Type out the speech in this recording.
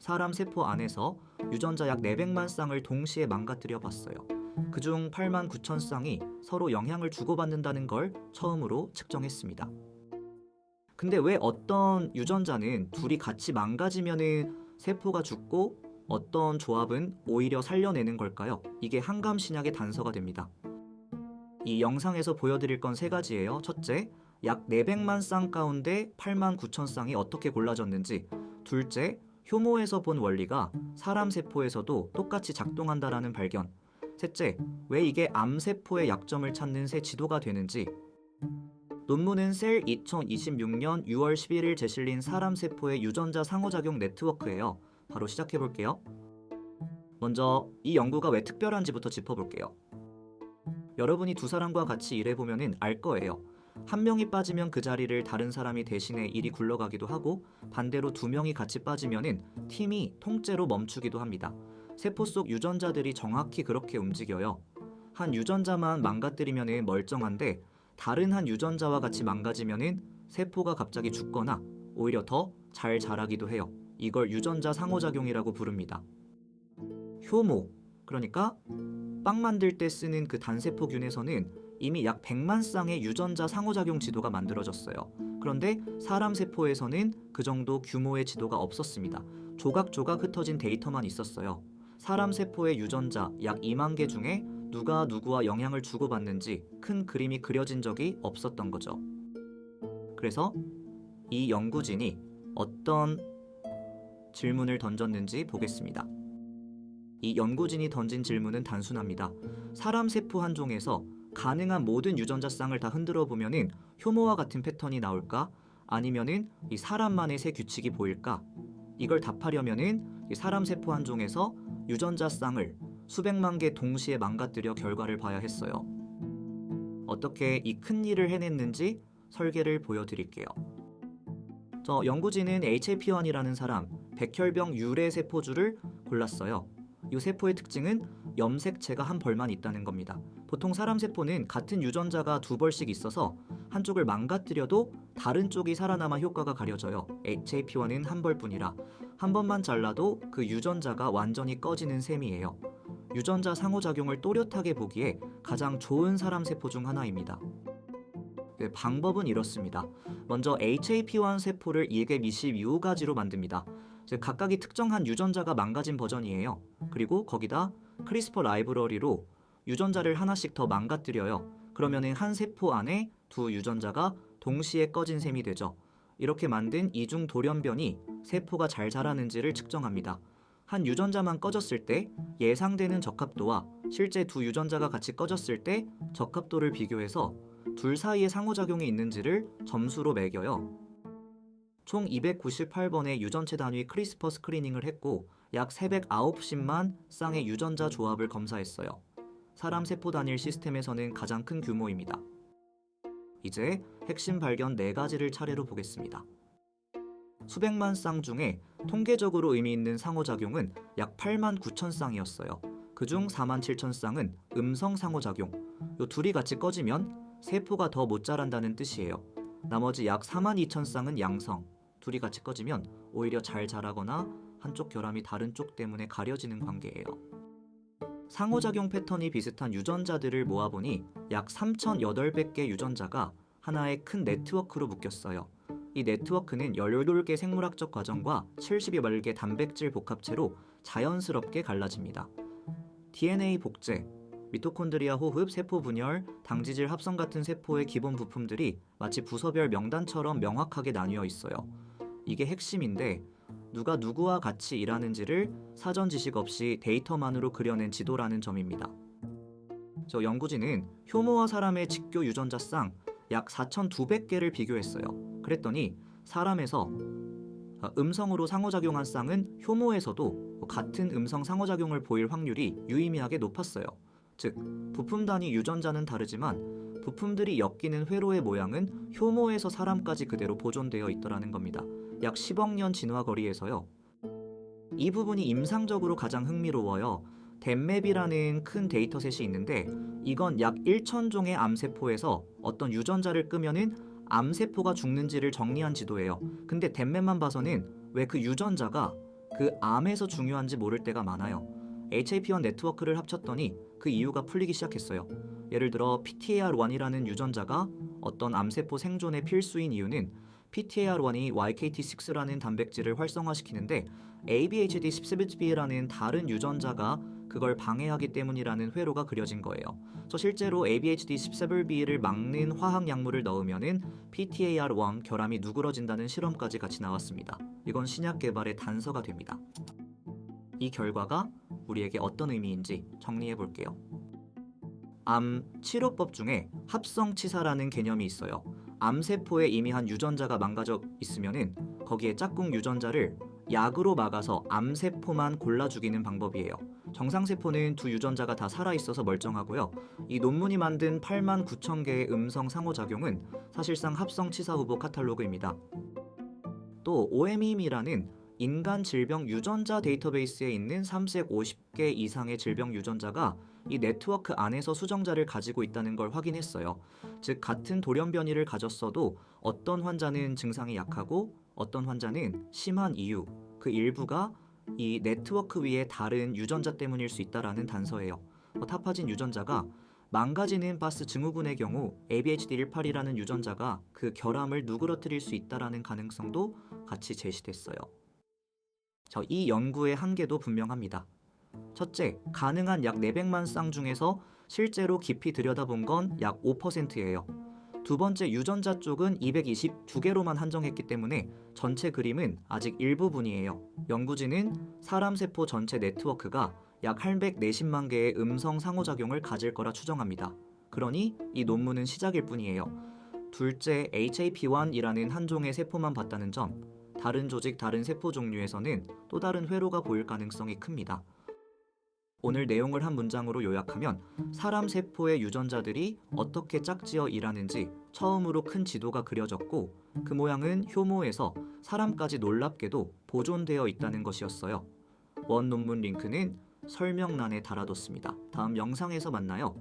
사람 세포 안에서 유전자 약 400만 쌍을 동시에 망가뜨려 봤어요. 그중 8만 9천 쌍이 서로 영향을 주고받는다는 걸 처음으로 측정했습니다. 근데 왜 어떤 유전자는 둘이 같이 망가지면은 세포가 죽고 어떤 조합은 오히려 살려내는 걸까요? 이게 항감신약의 단서가 됩니다. 이 영상에서 보여드릴 건 3가지예요. 첫째, 약 400만 쌍 가운데 8만 9천 쌍이 어떻게 골라졌는지. 둘째, 효모에서 본 원리가 사람 세포에서도 똑같이 작동한다라는 발견. 셋째, 왜 이게 암세포의 약점을 찾는 새 지도가 되는지. 논문은 셀 2026년 6월 11일 제실린 사람 세포의 유전자 상호작용 네트워크예요. 바로 시작해볼게요. 먼저 이 연구가 왜 특별한지부터 짚어볼게요. 여러분이 두 사람과 같이 일해보면 알 거예요. 한 명이 빠지면 그 자리를 다른 사람이 대신해 일이 굴러가기도 하고, 반대로 2명이 같이 빠지면 팀이 통째로 멈추기도 합니다. 세포 속 유전자들이 정확히 그렇게 움직여요. 한 유전자만 망가뜨리면 멀쩡한데 다른 한 유전자와 같이 망가지면 세포가 갑자기 죽거나 오히려 더 잘 자라기도 해요. 이걸 유전자 상호작용이라고 부릅니다. 효모, 그러니까 빵 만들 때 쓰는 그 단세포균에서는 이미 약 100만 쌍의 유전자 상호작용 지도가 만들어졌어요. 그런데 사람 세포에서는 그 정도 규모의 지도가 없었습니다. 조각조각 흩어진 데이터만 있었어요. 사람 세포의 유전자 약 2만 개 중에 누가 누구와 영향을 주고받는지 큰 그림이 그려진 적이 없었던 거죠. 그래서 이 연구진이 어떤 질문을 던졌는지 보겠습니다. 이 연구진이 던진 질문은 단순합니다. 사람 세포 한 종에서 가능한 모든 유전자 쌍을 다 흔들어 보면은 효모와 같은 패턴이 나올까? 아니면은 이 사람만의 새 규칙이 보일까? 이걸 답하려면은 이 사람 세포 한 종에서 유전자 쌍을 수백만 개 동시에 망가뜨려 결과를 봐야 했어요. 어떻게 이 큰 일을 해냈는지 설계를 보여드릴게요. 저 연구진은 HAP1이라는 사람, 백혈병 유래 세포주를 골랐어요. 이 세포의 특징은 염색체가 한 벌만 있다는 겁니다. 보통 사람 세포는 같은 유전자가 2벌씩 있어서 한쪽을 망가뜨려도 다른 쪽이 살아남아 효과가 가려져요. HAP1은 한 벌뿐이라 한 번만 잘라도 그 유전자가 완전히 꺼지는 셈이에요. 유전자 상호작용을 또렷하게 보기에 가장 좋은 사람 세포 중 하나입니다. 방법은 이렇습니다. 먼저 HAP1 세포를 222가지로 만듭니다. 즉 각각이 특정한 유전자가 망가진 버전이에요. 그리고 거기다 크리스퍼 라이브러리로 유전자를 하나씩 더 망가뜨려요. 그러면 한 세포 안에 두 유전자가 동시에 꺼진 셈이 되죠. 이렇게 만든 이중 돌연변이 세포가 잘 자라는지를 측정합니다. 한 유전자만 꺼졌을 때 예상되는 적합도와 실제 두 유전자가 같이 꺼졌을 때 적합도를 비교해서 둘 사이에 상호작용이 있는지를 점수로 매겨요. 총 298번의 유전체 단위 크리스퍼 스크리닝을 했고 약 709만 쌍의 유전자 조합을 검사했어요. 사람 세포 단일 시스템에서는 가장 큰 규모입니다. 이제 핵심 발견 4가지를 차례로 보겠습니다. 수백만 쌍 중에 통계적으로 의미 있는 상호작용은 약 8만 9천 쌍이었어요. 그중 4만 7천 쌍은 음성 상호작용. 요 둘이 같이 꺼지면 세포가 더 못 자란다는 뜻이에요. 나머지 약 4만 2천 쌍은 양성. 둘이 같이 꺼지면 오히려 잘 자라거나 한쪽 결함이 다른 쪽 때문에 가려지는 관계예요. 상호작용 패턴이 비슷한 유전자들을 모아보니 약 3,800개 유전자가 하나의 큰 네트워크로 묶였어요. 이 네트워크는 18개 생물학적 과정과 70여 개 단백질 복합체로 자연스럽게 갈라집니다. DNA 복제, 미토콘드리아 호흡, 세포 분열, 당지질 합성 같은 세포의 기본 부품들이 마치 부서별 명단처럼 명확하게 나뉘어 있어요. 이게 핵심인데 누가 누구와 같이 일하는지를 사전 지식 없이 데이터만으로 그려낸 지도라는 점입니다. 저 연구진은 효모와 사람의 직교 유전자 쌍 약 4,200개를 비교했어요. 그랬더니 사람에서 음성으로 상호작용한 쌍은 효모에서도 같은 음성 상호작용을 보일 확률이 유의미하게 높았어요. 즉, 부품 단위 유전자는 다르지만 부품들이 엮이는 회로의 모양은 효모에서 사람까지 그대로 보존되어 있더라는 겁니다. 약 10억 년 진화 거리에서요. 이 부분이 임상적으로 가장 흥미로워요. 댐맵이라는 큰 데이터셋이 있는데 이건 약 1,000종의 암세포에서 어떤 유전자를 끄면은 암세포가 죽는지를 정리한 지도예요. 근데 댐맵만 봐서는 왜 그 유전자가 그 암에서 중요한지 모를 때가 많아요. HAP1 네트워크를 합쳤더니 그 이유가 풀리기 시작했어요. 예를 들어 PTAR1이라는 유전자가 어떤 암세포 생존의 필수인 이유는 PTAR1이 YKT6라는 단백질을 활성화시키는데 ABHD17B라는 다른 유전자가 그걸 방해하기 때문이라는 회로가 그려진 거예요. 실제로 ABHD17B를 막는 화학 약물을 넣으면은 PTAR1 결함이 누그러진다는 실험까지 같이 나왔습니다. 이건 신약 개발의 단서가 됩니다. 이 결과가 우리에게 어떤 의미인지 정리해 볼게요. 암 치료법 중에 합성치사라는 개념이 있어요. 암세포에 이미 한 유전자가 망가져 있으면은 거기에 짝꿍 유전자를 약으로 막아서 암세포만 골라 죽이는 방법이에요. 정상세포는 두 유전자가 다 살아있어서 멀쩡하고요. 이 논문이 만든 89,000개의 음성 상호작용은 사실상 합성치사 후보 카탈로그입니다. 또 OMIM이라는 인간 질병 유전자 데이터베이스에 있는 3색 50개 이상의 질병 유전자가 이 네트워크 안에서 수정자를 가지고 있다는 걸 확인했어요. 즉 같은 돌연변이를 가졌어도 어떤 환자는 증상이 약하고 어떤 환자는 심한 이유, 그 일부가 이 네트워크 위의 다른 유전자 때문일 수 있다라는 단서예요. 타파진 유전자가 망가지는 바스 증후군의 경우 ABHD18이라는 유전자가 그 결함을 누그러뜨릴 수 있다라는 가능성도 같이 제시됐어요. 이 연구의 한계도 분명합니다. 첫째, 가능한 약 400만 쌍 중에서 실제로 깊이 들여다본 건 약 5%예요. 두 번째, 유전자 쪽은 222개로만 한정했기 때문에 전체 그림은 아직 일부분이에요. 연구진은 사람 세포 전체 네트워크가 약 840만 개의 음성 상호작용을 가질 거라 추정합니다. 그러니 이 논문은 시작일 뿐이에요. 둘째, HAP1이라는 한 종의 세포만 봤다는 점, 다른 조직, 다른 세포 종류에서는 또 다른 회로가 보일 가능성이 큽니다. 오늘 내용을 한 문장으로 요약하면 사람 세포의 유전자들이 어떻게 짝지어 일하는지 처음으로 큰 지도가 그려졌고 그 모양은 효모에서 사람까지 놀랍게도 보존되어 있다는 것이었어요. 원 논문 링크는 설명란에 달아뒀습니다. 다음 영상에서 만나요.